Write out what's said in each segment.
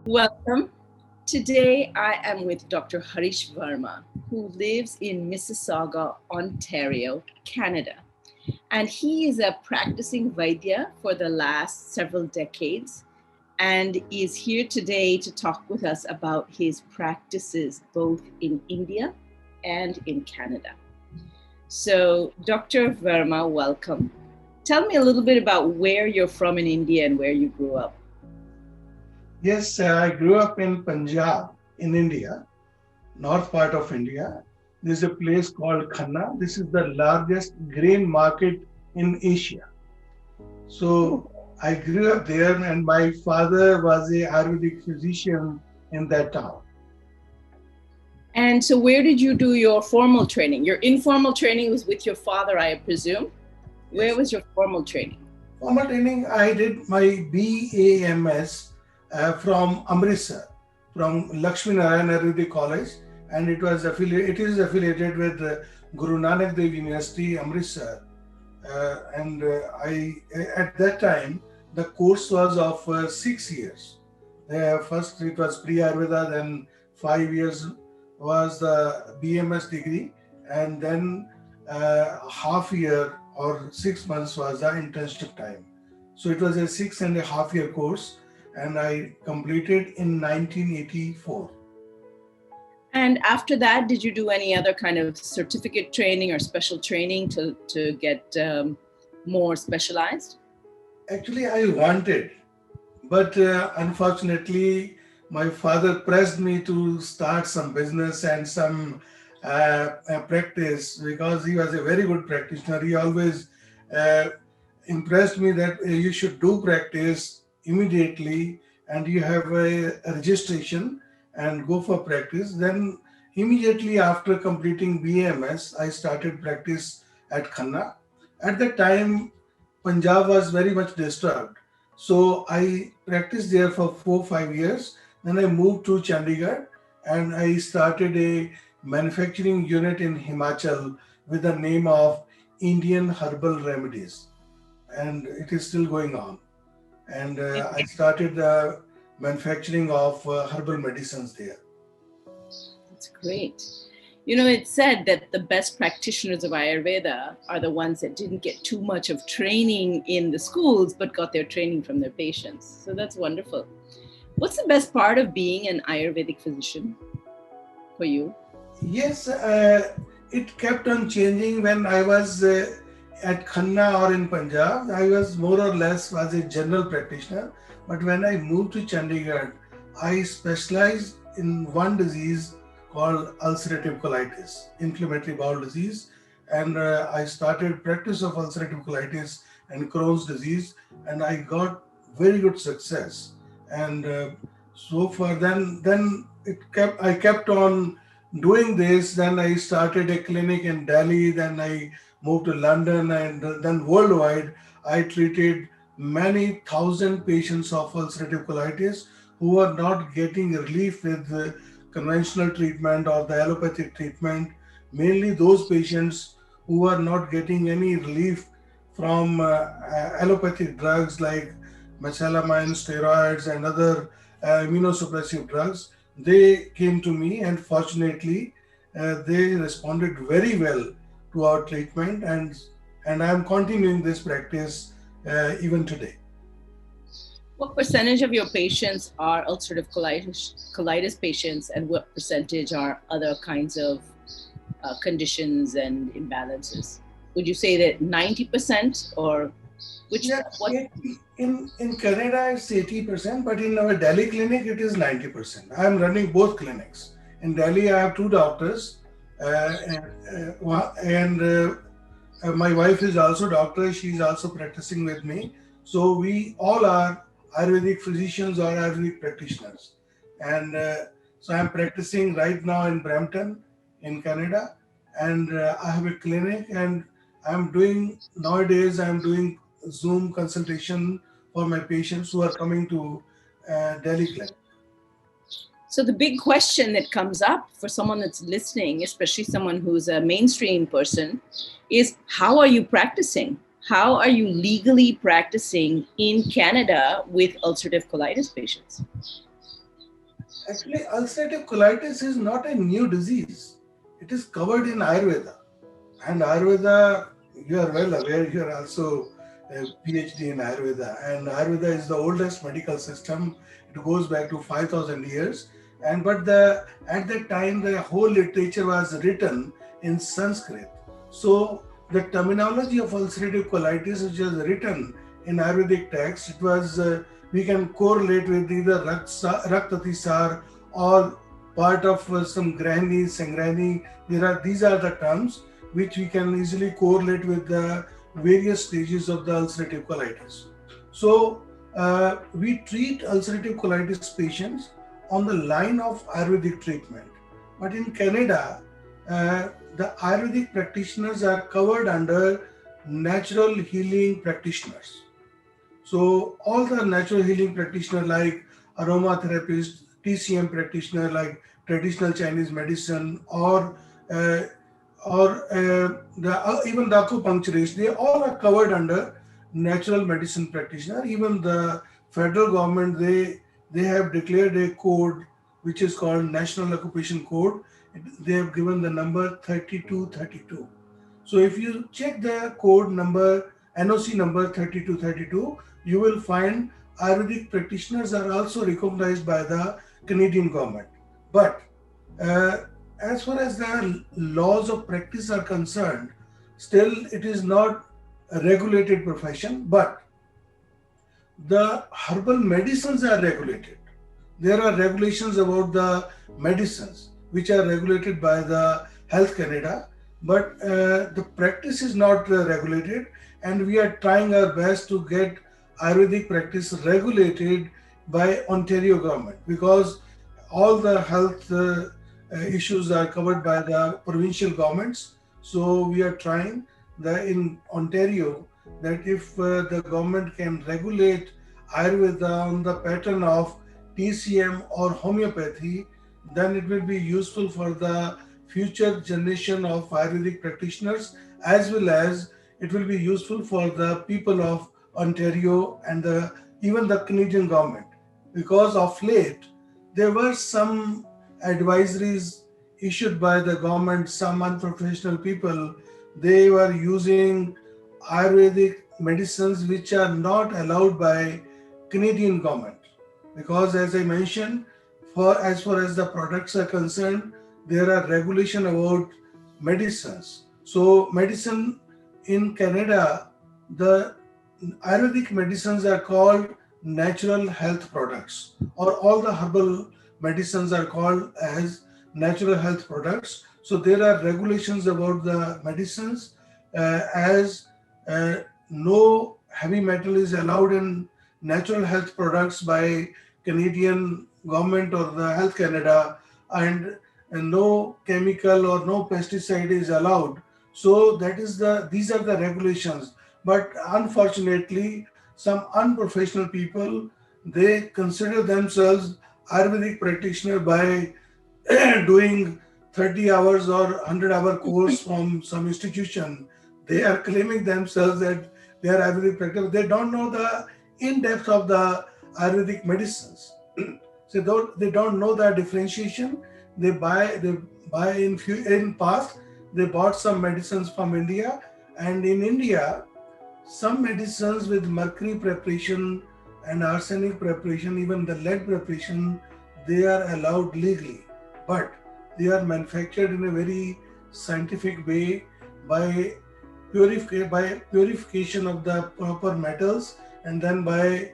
Welcome. Today I am with Dr. Harish Verma, who lives in Mississauga, Ontario, Canada. And he is a practicing Vaidya for the last several decades and is here today to talk with us about his practices both in India and in Canada. So, Dr. Verma, welcome. Tell me a little bit about where you're from in India and where you grew up. Yes, I grew up in Punjab in India, north part of India. There's a place called Khanna. This is the largest grain market in Asia. So I grew up there, and my father was a Ayurvedic physician in that town. And so, where did you do your formal training? Your informal training was with your father, I presume. Where Yes. was your formal training? Formal training, I did my BAMS from Amritsar, from Lakshmi Narayan Ayurvedic College, and it is affiliated with Guru Nanak Dev University, Amritsar. I at that time the course was of 6 years. First it was pre-Ayurveda, then 5 years was the BMS degree, and then half year or 6 months was the internship time. So it was a 6.5 year course, and I completed in 1984. And after that, did you do any other kind of certificate training or special training to get more specialized? Actually, I wanted, but unfortunately, my father pressed me to start some business and some practice because he was a very good practitioner. He always uh, impressed me that you should do practice immediately and you have a registration and go for practice. Then, immediately after completing BAMS, I started practice at Khanna. At that time, Punjab was very much disturbed. So I practiced there for 4 5 years. Then I moved to Chandigarh and I started a manufacturing unit in Himachal with the name of Indian Herbal Remedies, and it is still going on. And I started the manufacturing of herbal medicines there. That's great. You know, it's said that the best practitioners of Ayurveda are the ones that didn't get too much of training in the schools, but got their training from their patients. So that's wonderful. What's the best part of being an Ayurvedic physician for you? Yes, it kept on changing when I was at Khanna or in Punjab. I was more or less was a general practitioner, but when I moved to Chandigarh, I specialized in one disease called ulcerative colitis, inflammatory bowel disease, and I started practice of ulcerative colitis and Crohn's disease, and I got very good success. And so far, then I kept on doing this. Then I started a clinic in Delhi, then I moved to London, and then worldwide I treated many thousand patients of ulcerative colitis who are not getting relief with the conventional treatment or the allopathic treatment. Mainly those patients who are not getting any relief from allopathic drugs like mesalamine, steroids, and other immunosuppressive drugs. They came to me, and fortunately, they responded very well to our treatment, and I am continuing this practice even today. What percentage of your patients are ulcerative colitis patients, and what percentage are other kinds of conditions and imbalances? Would you say that 90% or which Yeah, what? in Canada it's 80%, but in our Delhi clinic it is 90%. I am running both clinics. In Delhi, I have two doctors, and my wife is also doctor. She's also practicing with me. So we all are Ayurvedic physicians or Ayurvedic practitioners. And so I'm practicing right now in Brampton, in Canada, and I have a clinic. And I'm doing nowadays. I'm doing Zoom consultation for my patients who are coming to Delhi clinic. So the big question that comes up for someone that's listening, especially someone who's a mainstream person, is how are you practicing? How are you legally practicing in Canada with ulcerative colitis patients? Actually, ulcerative colitis is not a new disease. It is covered in Ayurveda. And Ayurveda, you are well aware, you are also a PhD in Ayurveda. And Ayurveda is the oldest medical system. It goes back to 5,000 years. And but at that time, the whole literature was written in Sanskrit. So the terminology of ulcerative colitis, which was written in Ayurvedic text, it was we can correlate with either Raktatisar or part of some Grani, Sangrani. These are the terms which we can easily correlate with the various stages of the ulcerative colitis. So, we treat ulcerative colitis patients on the line of Ayurvedic treatment. But in Canada, the Ayurvedic practitioners are covered under natural healing practitioners. So all the natural healing practitioner like aromatherapist, TCM practitioner like traditional Chinese medicine, uh, even the acupuncturist, they all are covered under natural medicine practitioner. Even the federal government, they have declared a code which is called National Occupation Code. They have given the number 3232. So if you check the code number, NOC number 3232, you will find Ayurvedic practitioners are also recognized by the Canadian government. But uh, as far as the laws of practice are concerned, still it is not a regulated profession, but the herbal medicines are regulated. There are regulations about the medicines which are regulated by the Health Canada, but the practice is not regulated, and we are trying our best to get Ayurvedic practice regulated by Ontario government, because all the health issues are covered by the provincial governments. So we are trying that in Ontario, that if the government can regulate Ayurveda on the pattern of TCM or homeopathy, then it will be useful for the future generation of Ayurvedic practitioners, as well as it will be useful for the people of Ontario and even the Canadian government. Because of late, there were some advisories issued by the government, some unprofessional people, they were using Ayurvedic medicines which are not allowed by Canadian government. Because as I mentioned, for as far as the products are concerned, there are regulation about medicines. So medicine in Canada, the Ayurvedic medicines are called natural health products, or all the herbal medicines are called as natural health products. So there are regulations about the medicines, as uh, no heavy metal is allowed in natural health products by Canadian government or the Health Canada, and no chemical or no pesticide is allowed. So that is these are the regulations. But unfortunately, some unprofessional people, they consider themselves Ayurvedic practitioner by doing 30 hours or 100-hour course from some institution. They are claiming themselves that they are Ayurvedic practitioners. They don't know the in-depth of the Ayurvedic medicines. So they don't know the differentiation. They buy in past, they bought some medicines from India, and in India some medicines with mercury preparation and arsenic preparation, even the lead preparation, they are allowed legally, but they are manufactured in a very scientific way by purification of the proper metals, and then by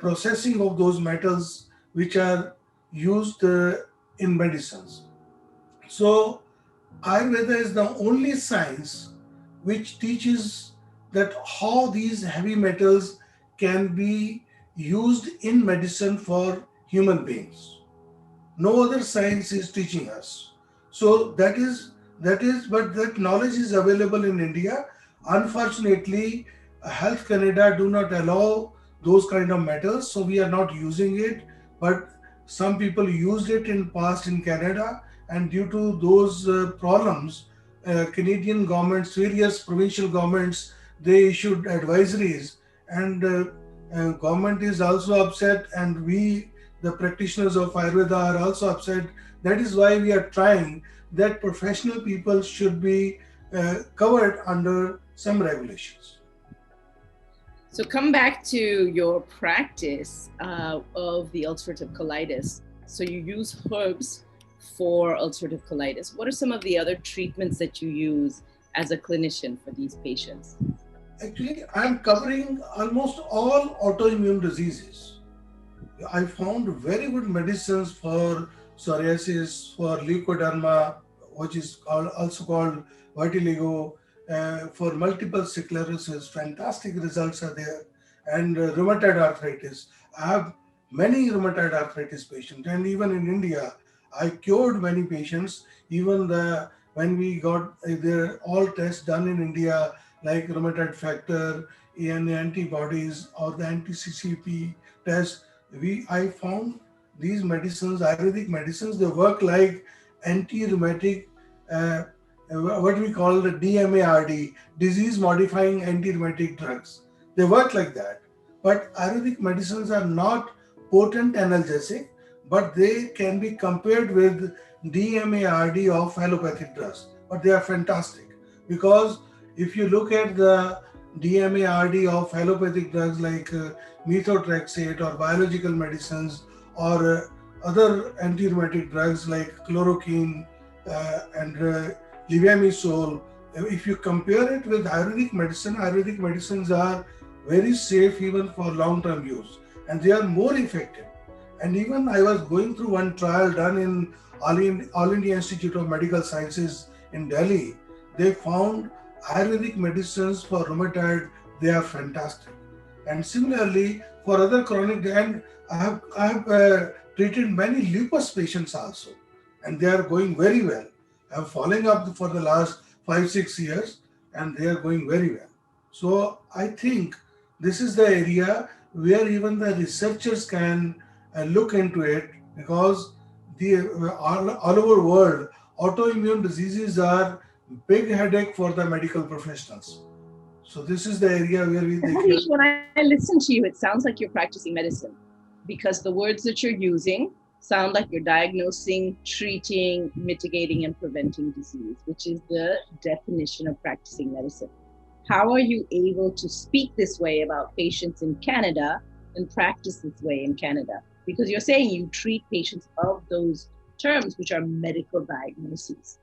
processing of those metals which are used in medicines. So Ayurveda is the only science which teaches that how these heavy metals can be used in medicine for human beings. No other science is teaching us. So but that knowledge is available in India. Unfortunately, Health Canada do not allow those kind of metals, so we are not using it. But some people used it in past in Canada, and due to those problems, Canadian governments, various provincial governments, they issued advisories, and government is also upset, and we The practitioners of Ayurveda are also upset. That is why we are trying that professional people should be covered under some regulations. So come back to your practice of the ulcerative colitis. So you use herbs for ulcerative colitis. What are some of the other treatments that you use as a clinician for these patients? Actually, I'm covering almost all autoimmune diseases. I found very good medicines for psoriasis, for leukoderma, which is also called vitiligo, for multiple sclerosis. Fantastic results are there, and rheumatoid arthritis. I have many rheumatoid arthritis patients, and even in India, I cured many patients. Even the when we got their all tests done in India, like rheumatoid factor, and antibodies or the anti-CCP test, I found these medicines, Ayurvedic medicines, they work like anti-rheumatic, uh, what we call the DMARD, disease modifying anti-rheumatic drugs. They work like that. But Ayurvedic medicines are not potent analgesic, but they can be compared with DMARD of allopathic drugs. But they are fantastic because if you look at the DMARD of allopathic drugs like methotrexate or biological medicines or other anti-rheumatic drugs like chloroquine and levamisole, if you compare it with Ayurvedic medicines are very safe even for long-term use, and they are more effective. And even I was going through one trial done in All India Institute of Medical Sciences in Delhi. They found Ayurvedic medicines for rheumatoid, they are fantastic. And similarly, for other chronic, and I have treated many lupus patients also, and they are going very well. I'm following up for the last 5 6 years, and they are going very well. So I think this is the area where even the researchers can look into it, because all over world autoimmune diseases are big headache for the medical professionals. So this is the area where they Harish, can. when I listen to you, it sounds like you're practicing medicine because the words that you're using sound like you're diagnosing, treating, mitigating, and preventing disease, which is the definition of practicing medicine. How are you able to speak this way about patients in Canada and practice this way in Canada? Because you're saying you treat patients of those terms, which are medical diagnoses.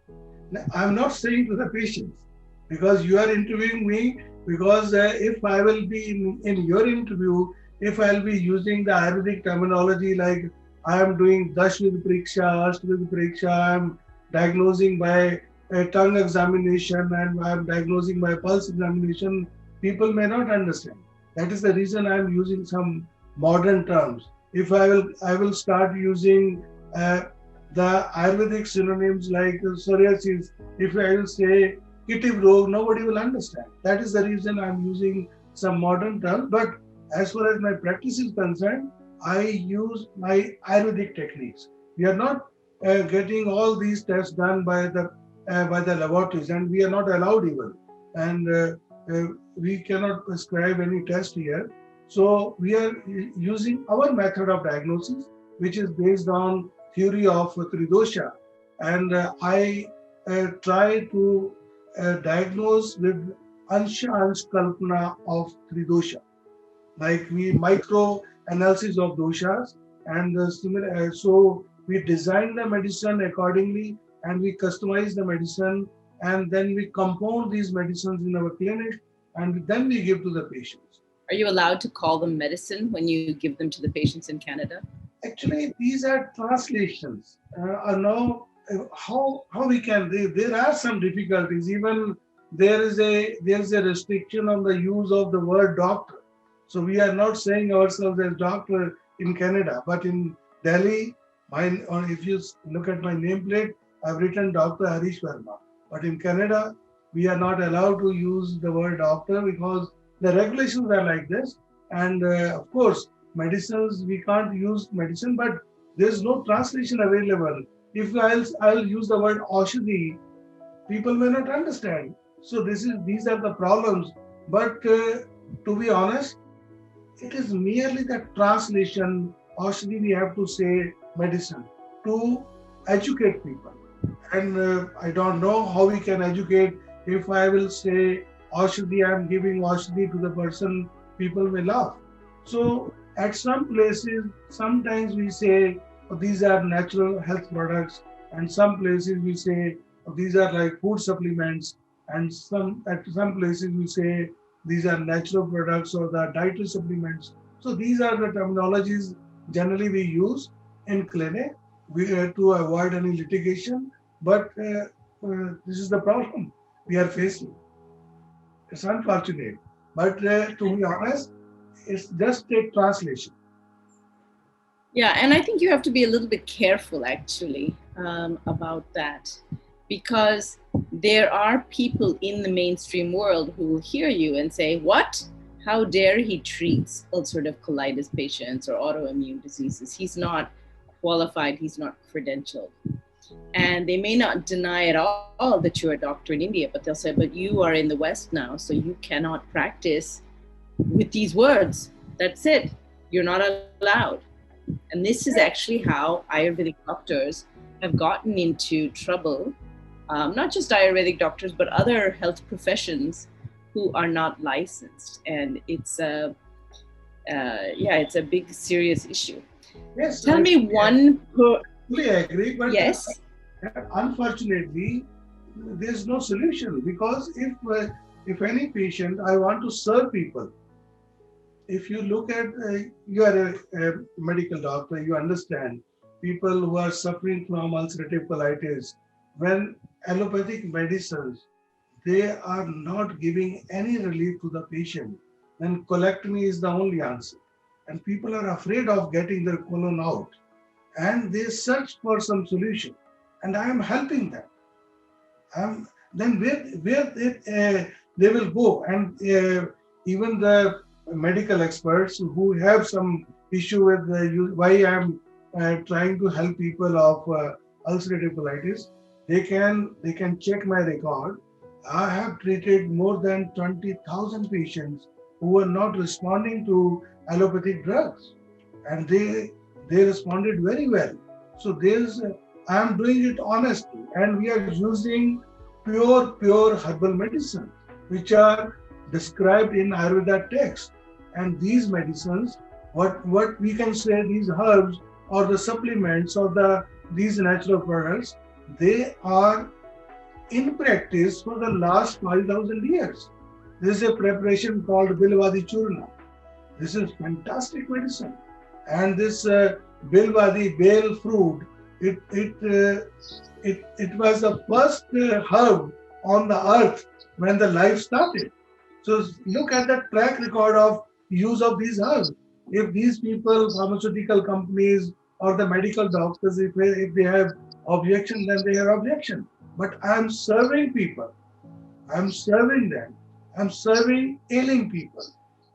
I'm not saying to the patients, because you are interviewing me, because if I will be in your interview, if I'll be using the Ayurvedic terminology like I am doing Dashvid Pariksha, Ashtvid Pariksha, I'm diagnosing by a tongue examination and I'm diagnosing by pulse examination, people may not understand. That is the reason I'm using some modern terms. If I will start using uh, the Ayurvedic synonyms like psoriasis, if I will say Kitty Rogue, nobody will understand. That is the reason I'm using some modern terms. But as far as my practice is concerned, I use my Ayurvedic techniques. We are not getting all these tests done by the laboratories, and we are not allowed even. And we cannot prescribe any test here. So we are using our method of diagnosis, which is based on theory of Tridosha, and I try to diagnose with Ansha Ansh Kalpana of Tridosha, like we micro analysis of doshas, and so we design the medicine accordingly, and we customize the medicine, and then we compound these medicines in our clinic, and then we give to the patients. Are you allowed to call them medicine when you give them to the patients in Canada? Actually, these are translations. Are now how we can. There are some difficulties. Even there is a restriction on the use of the word doctor. So we are not saying ourselves as doctor in Canada, but in Delhi, or if you look at my nameplate, I've written Dr. Harish Verma. But in Canada, we are not allowed to use the word doctor because the regulations are like this. And of course, medicines, we can't use medicine, but there's no translation available. If I'll use the word aushadhi, people may not understand. So these are the problems. But to be honest, it is merely the translation Aushadhi we have to say medicine to educate people. And I don't know how we can educate. If I will say Aushadhi, I am giving Aushadhi to the person, people may laugh. So at some places, sometimes we say, oh, these are natural health products, and some places we say, oh, these are like food supplements, and at some places we say these are natural products or the dietary supplements. So these are the terminologies generally we use in clinic to avoid any litigation. But this is the problem we are facing. It's unfortunate. But to be honest, it's just a translation. Yeah, and I think you have to be a little bit careful actually about that, because there are people in the mainstream world who will hear you and say, "What? How dare he treats ulcerative colitis patients or autoimmune diseases? He's not qualified, he's not credentialed." And they may not deny at all that you're a doctor in India, but they'll say, "But you are in the West now, so you cannot practice with these words. That's it. You're not allowed." And this is actually how Ayurvedic doctors have gotten into trouble, not just Ayurvedic doctors, but other health professions who are not licensed. And it's a big, serious issue. Yes, Tell me one. fully agree, but Yes. unfortunately, there's no solution because if any patient, I want to serve people. If you look at, you are a medical doctor, you understand people who are suffering from ulcerative colitis. When allopathic medicines, they are not giving any relief to the patient, then colectomy is the only answer. And people are afraid of getting their colon out, and they search for some solution. And I am helping them. Then where they will go, and even the medical experts who have some issue with why I am trying to help people of ulcerative colitis, they can check my record. I have treated more than 20,000 patients who were not responding to allopathic drugs, and they responded very well. So I am doing it honestly, and we are using pure herbal medicine, which are described in Ayurveda text. And these medicines, what we can say, these herbs or the supplements or these natural products, they are in practice for the last 5,000 years. There is a preparation called Bilvadi Churna. This is fantastic medicine. And this Bilvadi, bale fruit, it was the first herb on the earth when the life started. So look at the track record of use of these herbs. If these people, pharmaceutical companies or the medical doctors, if they have objection, then they have objection. But I'm serving people. I'm serving them. I'm serving ailing people.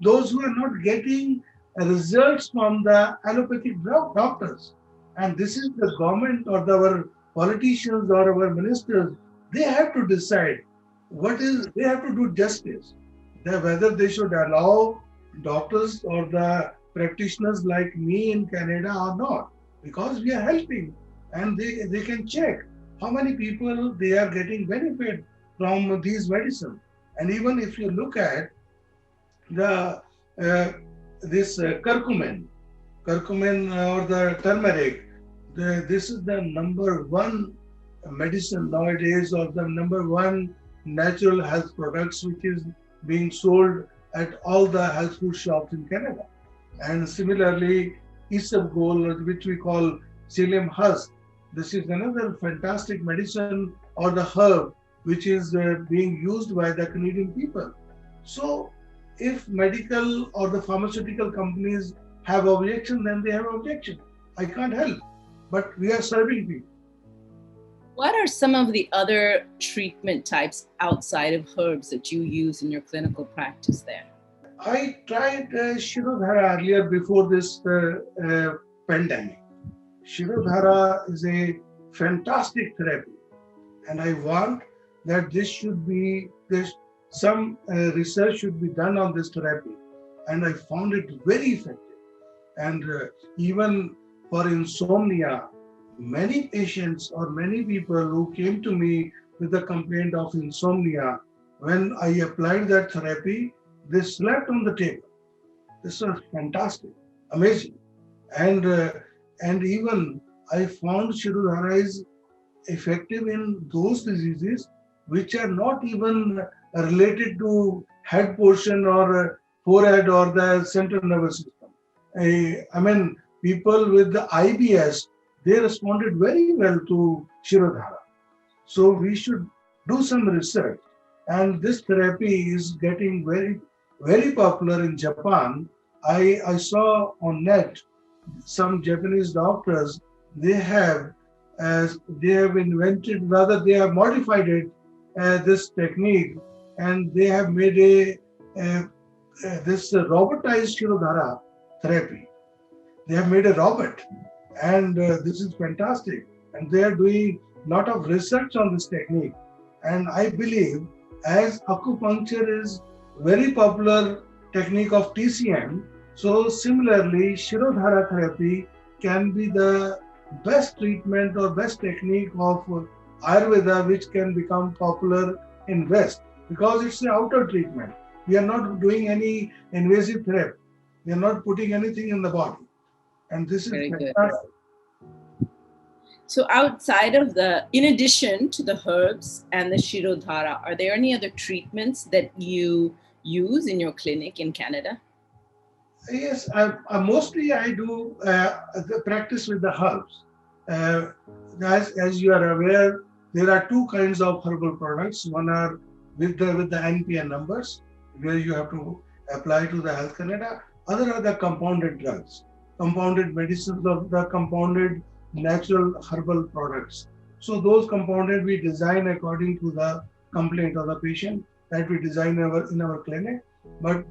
Those who are not getting results from the allopathic doctors. And this is the government or our politicians or our ministers. They have to decide they have to do justice. Whether they should allow doctors or the practitioners like me in Canada or not. Because we are helping, and they can check how many people they are getting benefit from these medicines. And even if you look at the this curcumin or the turmeric, this is the number one medicine nowadays, or the number one natural health products which is being sold at all the health food shops in Canada. And similarly, isabgol, which we call psyllium husk, this is another fantastic medicine or the herb which is being used by the Canadian people. So if medical or the pharmaceutical companies have objection, then they have objection. I can't help, but we are serving people. What are some of the other treatment types outside of herbs that you use in your clinical practice there? I tried Shirodhara earlier before this pandemic. Shirodhara is a fantastic therapy, and I want that some research should be done on this therapy, and I found it very effective. And even for insomnia, many patients or many people who came to me with a complaint of insomnia, when I applied that therapy, they slept on the table. This was fantastic, amazing. And and even I found Shirodhara is effective in those diseases which are not even related to head portion or forehead or the central nervous system. I mean, people with the IBS, they responded very well to Shirodhara. So we should do some research. And this therapy is getting very, very popular in Japan. I saw on net some Japanese doctors, they have they have invented, rather they have modified it, this technique, and they have made a this robotized Shirodhara therapy. They have made a robot, and this is fantastic. And they are doing a lot of research on this technique. And I believe, as acupuncture is very popular technique of TCM, so similarly, Shirodhara therapy can be the best treatment or best technique of Ayurveda, which can become popular in West, because it's the outer treatment. We are not doing any invasive therapy. We are not putting anything in the body. And this is Very good. fantastic. So outside of in addition to the herbs and the Shirodhara, are there any other treatments that you use in your clinic in Canada? Yes, mostly I do the practice with the herbs. Uh, as you are aware, there are two kinds of herbal products. One are with the NPN numbers, where you have to apply to the Health Canada. Other are the compounded drugs, compounded medicines, or the compounded natural herbal products. So those compounded we design according to the complaint of the patient, that we design in our clinic. But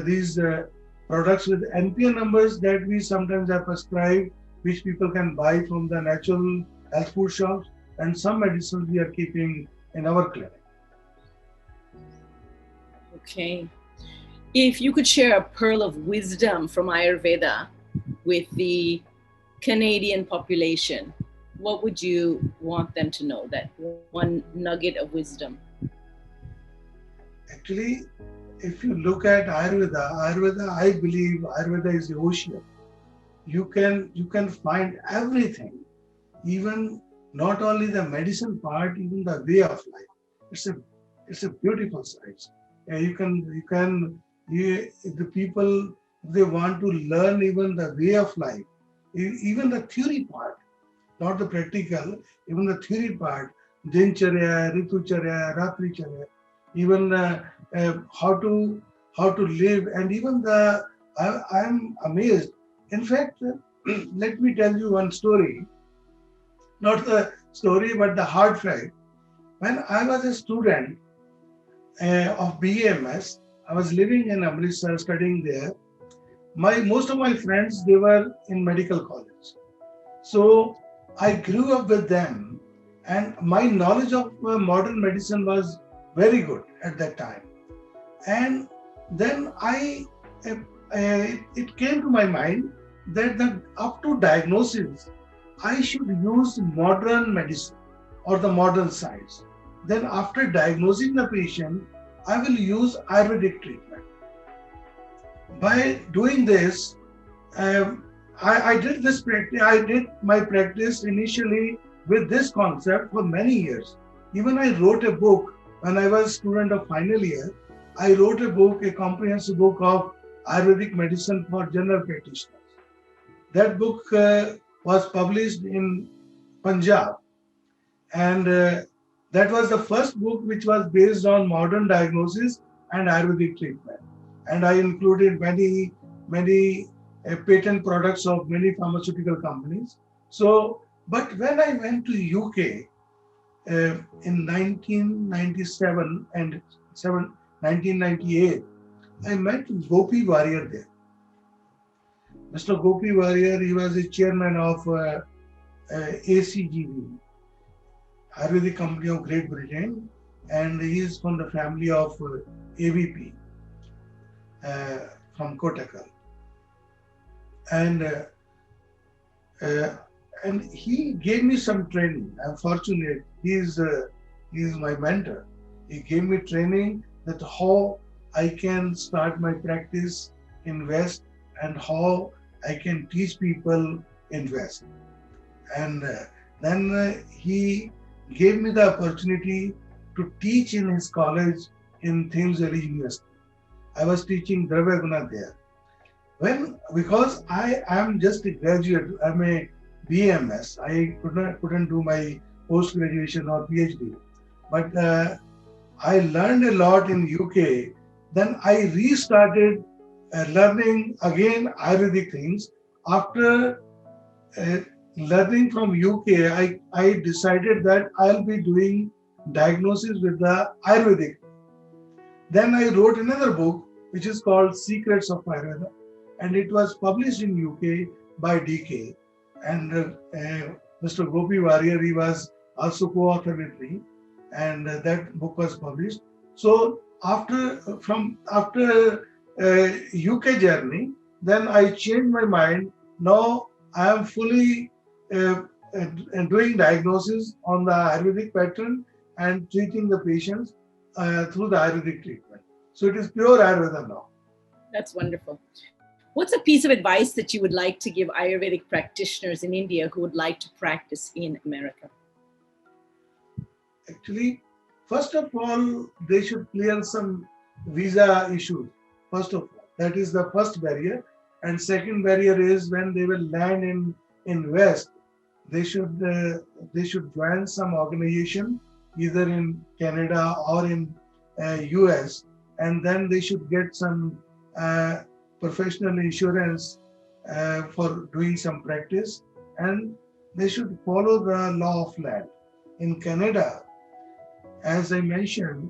these products with NPN numbers that we sometimes have prescribed, which people can buy from the natural health food shops, and some medicines we are keeping in our clinic. Okay. If you could share a pearl of wisdom from Ayurveda with the Canadian population, what would you want them to know? That one nugget of wisdom. Actually, if you look at Ayurveda, I believe Ayurveda is the ocean. You can find everything, even not only the medicine part, even the way of life. It's a beautiful science. The people, they want to learn even the way of life, even the theory part, not the practical, even the theory part, Dincharya, Ritucharya, Ratricharya, even how to live, and even I'm amazed. In fact, let me tell you one story, not the story, but the hard fact. When I was a student of BAMS, I was living in Amritsar studying there. Most of my friends, they were in medical college. So I grew up with them, and my knowledge of modern medicine was very good at that time. And then it came to my mind that up to diagnosis, I should use modern medicine or the modern science. Then after diagnosing the patient, I will use Ayurvedic treatment. By doing this, I did this practice. I did my practice initially with this concept for many years. Even I wrote a book when I was a student of final year. I wrote a comprehensive book of Ayurvedic medicine for general practitioners. That book was published in Punjab, and that was the first book which was based on modern diagnosis and Ayurvedic treatment. And I included many patent products of many pharmaceutical companies. So, but when I went to UK in 1997 and 1998, I met Gopi Warrior there. Mr. Gopi Warrior, he was the chairman of ACGV, Ayurvedic Company of Great Britain, and he is from the family of AVP from Kottakkal. and uh, and he gave me some training. I'm fortunate. He's my mentor. He gave me training that how I can start my practice in West and how I can teach people in West. And then he gave me the opportunity to teach in his college in Thames Valley University. I was teaching Dravya Guna there. Because I am just a graduate, I'm a BMS. I couldn't do my post graduation or PhD, but I learned a lot in UK. Then I restarted learning again Ayurvedic things. After uh, learning from UK, I decided that I'll be doing diagnosis with the Ayurvedic. Then I wrote another book which is called Secrets of Ayurveda, and it was published in UK by DK. And Mr. Gopi Warrior, he was also co-author with me, and that book was published. So after UK journey, then I changed my mind. Now I am fully doing diagnosis on the Ayurvedic pattern and treating the patients through the Ayurvedic treatment. So it is pure Ayurveda now. That's wonderful. What's a piece of advice that you would like to give Ayurvedic practitioners in India who would like to practice in America? Actually, first of all, they should clear some visa issues. First of all, that is the first barrier. And second barrier is when they will land in West, they should join some organization either in Canada or in US, and then they should get some professional insurance for doing some practice, and they should follow the law of land. In Canada, as I mentioned,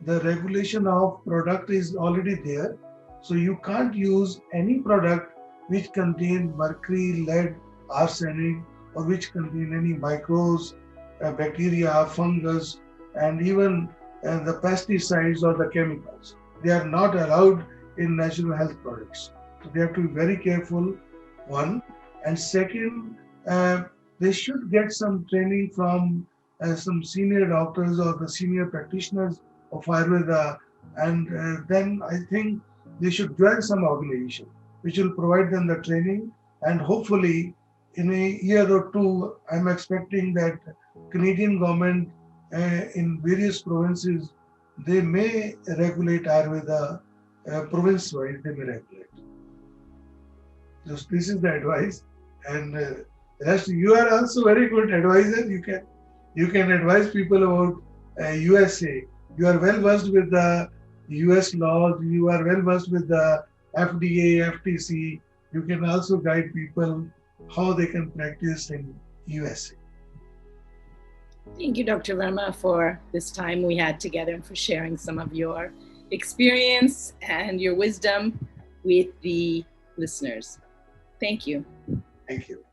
the regulation of product is already there. So you can't use any product which contain mercury, lead, arsenic, or which contain any microbes, bacteria, fungus, and even the pesticides or the chemicals. They are not allowed in natural health products. So they have to be very careful, one. And second, they should get some training from some senior doctors or the senior practitioners of Ayurveda, and then I think they should join some organization which will provide them the training, and hopefully in a year or two, I'm expecting that Canadian government in various provinces, they may regulate Ayurveda province-wise, they may regulate. So this is the advice, and rest you are also very good advisor. You can advise people about USA. You are well versed with the US laws. You are well versed with the FDA, FTC. You can also guide people how they can practice in USA. Thank you, Dr. Verma, for this time we had together and for sharing some of your experience and your wisdom with the listeners. Thank you. Thank you.